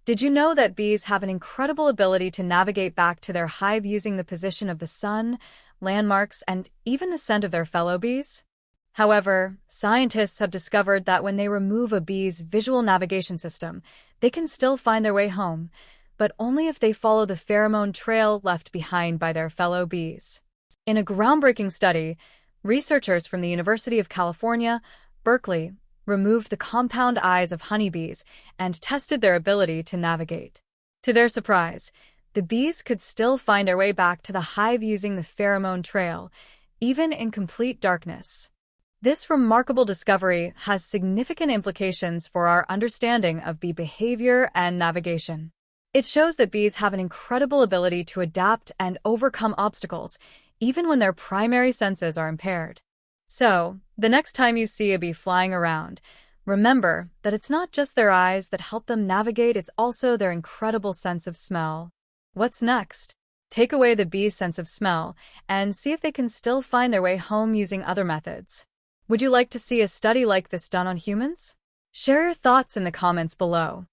Did you know that bees have an incredible ability to navigate back to their hive using the position of the sun, landmarks, and even the scent of their fellow bees? However, scientists have discovered that when they remove a bee's visual navigation system, they can still find their way home, but only if they follow the pheromone trail left behind by their fellow bees. In a groundbreaking study, researchers from the University of California, Berkeley, removed the compound eyes of honeybees and tested their ability to navigate. To their surprise, the bees could still find their way back to the hive using the pheromone trail, even in complete darkness. This remarkable discovery has significant implications for our understanding of bee behavior and navigation. It shows that bees have an incredible ability to adapt and overcome obstacles, even when their primary senses are impaired. So, the next time you see a bee flying around, remember that it's not just their eyes that help them navigate, it's also their incredible sense of smell. What's next? Take away the bee's sense of smell and see if they can still find their way home using other methods. Would you like to see a study like this done on humans? Share your thoughts in the comments below.